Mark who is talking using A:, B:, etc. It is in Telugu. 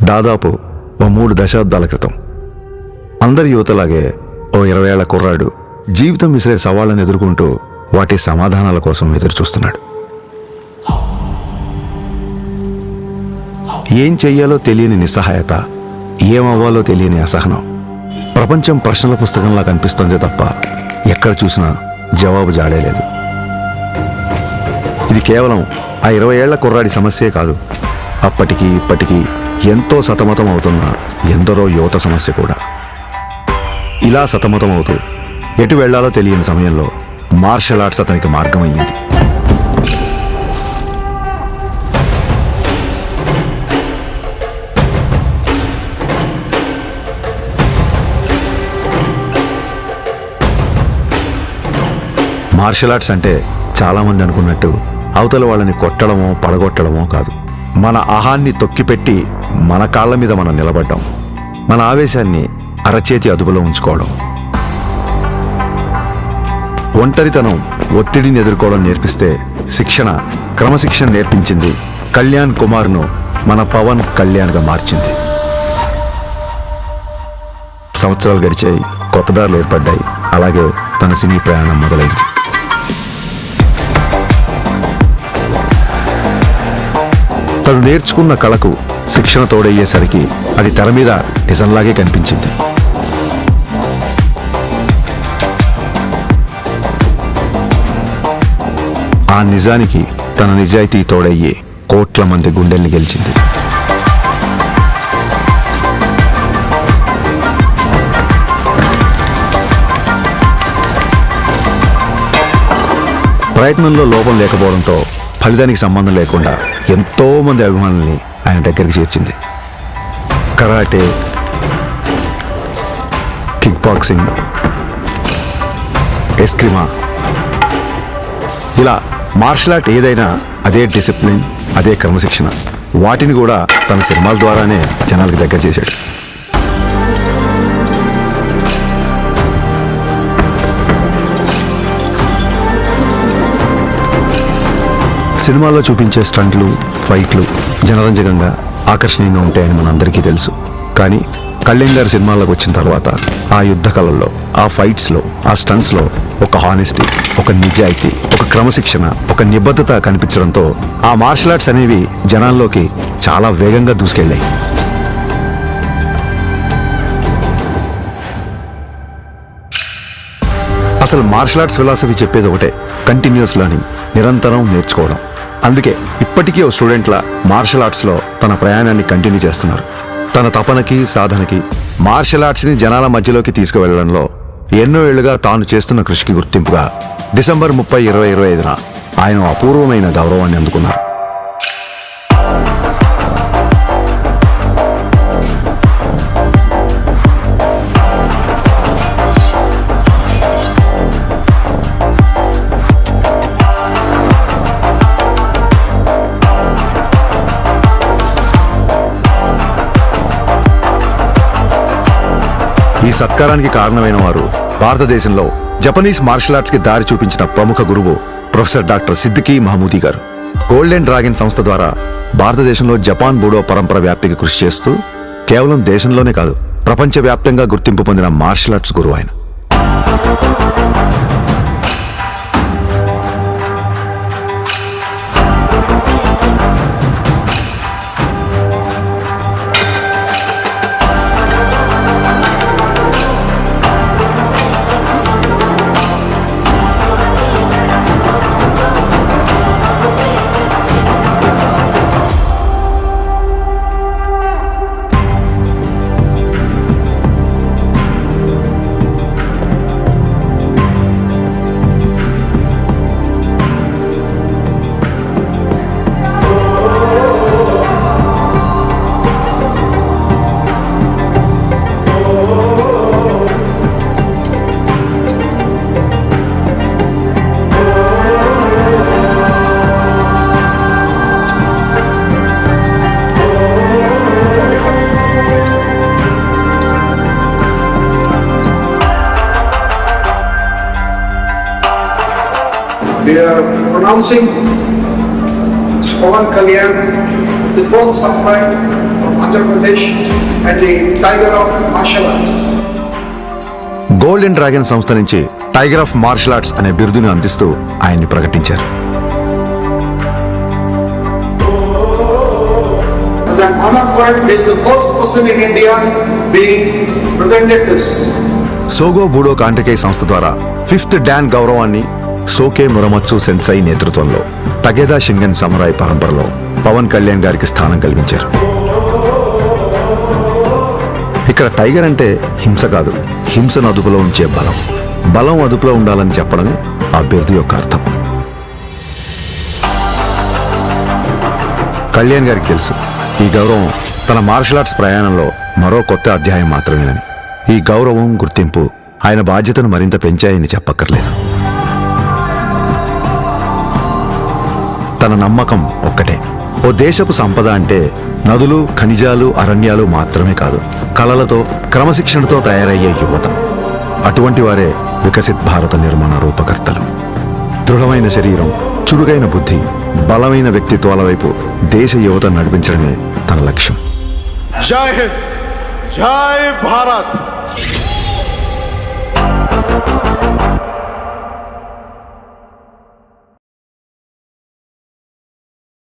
A: దాదాపు ఓ 3 దశాబ్దాల క్రితం. అందరి యువతలాగే ఓ 20 ఏళ్ల కుర్రాడు జీవితం విసిరే సవాళ్ళను ఎదుర్కొంటూ వాటి సమాధానాల కోసం ఎదురుచూస్తున్నాడు. ఏం చెయ్యాలో తెలియని నిస్సహాయత, ఏమవ్వాలో తెలియని అసహనం. ప్రపంచం ప్రశ్నల పుస్తకంలా కనిపిస్తోందే తప్ప ఎక్కడ చూసినా జవాబు జాడేలేదు. ఇది కేవలం ఆ 20 ఏళ్ల కుర్రాడి సమస్యే కాదు, అప్పటికి ఇప్పటికీ ఎంతో సతమతం అవుతున్న ఎందరో యువత సమస్య కూడా. ఇలా సతమతం అవుతూ ఎటు వెళ్లాలో తెలియని సమయంలో మార్షల్ ఆర్ట్స్ అతనికి మార్గం అయ్యింది. మార్షల్ ఆర్ట్స్ అంటే చాలామంది అనుకున్నట్టు అవతల వాళ్ళని కొట్టడమో పడగొట్టడమో కాదు. మన అహాన్ని తొక్కిపెట్టి మన కాళ్ళ మీద మనం నిలబడ్డాం, మన ఆవేశాన్ని అరచేతి అదుపులో ఉంచుకోవడం. ఒంటరితనం, ఒత్తిడిని ఎదుర్కోవడం నేర్పిస్తే శిక్షణ, క్రమశిక్షణ నేర్పించింది కళ్యాణ్ కుమార్ను మన పవన్ కళ్యాణ్గా మార్చింది. సంవత్సరాలు గడిచాయి, కొత్త దారులు ఏర్పడ్డాయి. అలాగే తన సినీ ప్రయాణం మొదలైంది. తను నేర్చుకున్న కళకు శిక్షణ తోడయ్యేసరికి అది తెర మీద నిజంలాగే కనిపించింది. ఆ నిజానికి తన నిజాయితీ తోడయ్యే కోట్ల మంది గుండెల్ని గెలిచింది. ప్రయత్నంలో లోపం లేకపోవడంతో ఫలితానికి సంబంధం లేకుండా ఎంతో మంది అభిమానుల్ని ఆయన దగ్గరికి చేర్చింది. కరాటే, కిక్ బాక్సింగ్, ఎస్క్రిమా, ఇలా మార్షల్ ఆర్ట్ ఏదైనా అదే డిసిప్లిన్, అదే క్రమశిక్షణ. వాటిని కూడా తన సినిమాల ద్వారానే జనాలకు దగ్గర చేశాడు. సినిమాల్లో చూపించే స్టంట్లు, ఫైట్లు జనరంజకంగా, ఆకర్షణీయంగా ఉంటాయని మనందరికీ తెలుసు. కానీ కళ్యాణ్ గారి సినిమాల్లోకి వచ్చిన తర్వాత ఆ యుద్ధ కళల్లో, ఆ ఫైట్స్లో, ఆ స్టంట్స్లో ఒక హానెస్టీ, ఒక నిజాయితీ, ఒక క్రమశిక్షణ, ఒక నిబద్ధత కనిపించడంతో ఆ మార్షల్ ఆర్ట్స్ అనేవి జనాల్లోకి చాలా వేగంగా దూసుకెళ్ళాయి. అసలు మార్షల్ ఆర్ట్స్ ఫిలాసఫీ చెప్పేది ఒకటే, కంటిన్యూస్ లెర్నింగ్, నిరంతరం నేర్చుకోవడం. అందుకే ఇప్పటికీ ఓ స్టూడెంట్లా మార్షల్ ఆర్ట్స్లో తన ప్రయాణాన్ని కంటిన్యూ చేస్తున్నారు. తన తపనకి, సాధనకి, మార్షల్ ఆర్ట్స్ని జనాల మధ్యలోకి తీసుకువెళ్లడంలో ఎన్నో ఏళ్లుగా తాను చేస్తున్న కృషికి గుర్తింపుగా డిసెంబర్ 30, 2025న ఆయన అపూర్వమైన గౌరవాన్ని అందుకున్నారు. ఈ సత్కారానికి కారణమైన వారు భారతదేశంలో జపనీస్ మార్షల్ ఆర్ట్స్ కి దారి చూపించిన ప్రముఖ గురువు ప్రొఫెసర్ డాక్టర్ సిద్దికీ మహమూదీ గారు. గోల్డెన్ డ్రాగన్ సంస్థ ద్వారా భారతదేశంలో జపాన్ బూడో పరంపర వ్యాప్తికి కృషి చేస్తూ కేవలం దేశంలోనే కాదు, ప్రపంచవ్యాప్తంగా గుర్తింపు పొందిన మార్షల్ ఆర్ట్స్ గురువు ఆయన.
B: We are pronouncing Pawan Kalyan the first samurai of Andhra Pradesh and the Tiger of Martial Arts.
A: Golden dragon సంస్థ నుంచి టైగర్ ఆఫ్ మార్షల్ ఆర్ట్స్ అనే బిరుదును అందిస్తూ ఆయన్ని ప్రకటించారు.
B: As an honor for it, he is the first person in India being presented this.
A: సోగో బూడో కాంటకే సంస్థ ద్వారా 5th డాన్ గౌరవాన్ని సోకే మురమత్సు సెన్సై నేతృత్వంలో టగేదా షింగన్ సమురాయ్ పరంపరలో పవన్ కళ్యాణ్ గారికి స్థానం కల్పించారు. ఇక్కడ టైగర్ అంటే హింస కాదు, హింసను అదుపులో ఉంచే బలం. బలం అదుపులో ఉండాలని చెప్పడమే ఆ బిరుదు యొక్క అర్థం. కళ్యాణ్ గారికి తెలుసు ఈ గౌరవం తన మార్షల్ ఆర్ట్స్ ప్రయాణంలో మరో కొత్త అధ్యాయం మాత్రమేనని. ఈ గౌరవం, గుర్తింపు ఆయన బాధ్యతను మరింత పెంచాయని చెప్పక్కర్లేదు. తన నమ్మకం ఒక్కటే, ఓ దేశపు సంపద అంటే నదులు, ఖనిజాలు, అరణ్యాలు మాత్రమే కాదు, కళలతో, క్రమశిక్షణతో తయారయ్యే యువత. అటువంటి వారే వికసిత్ భారత నిర్మాణ రూపకర్తలు. దృఢమైన శరీరం, చురుకైన బుద్ధి, బలమైన వ్యక్తిత్వాల వైపు దేశ యువత నడిపించడమే తన లక్ష్యం.
C: జై హింద్, జై భారత్.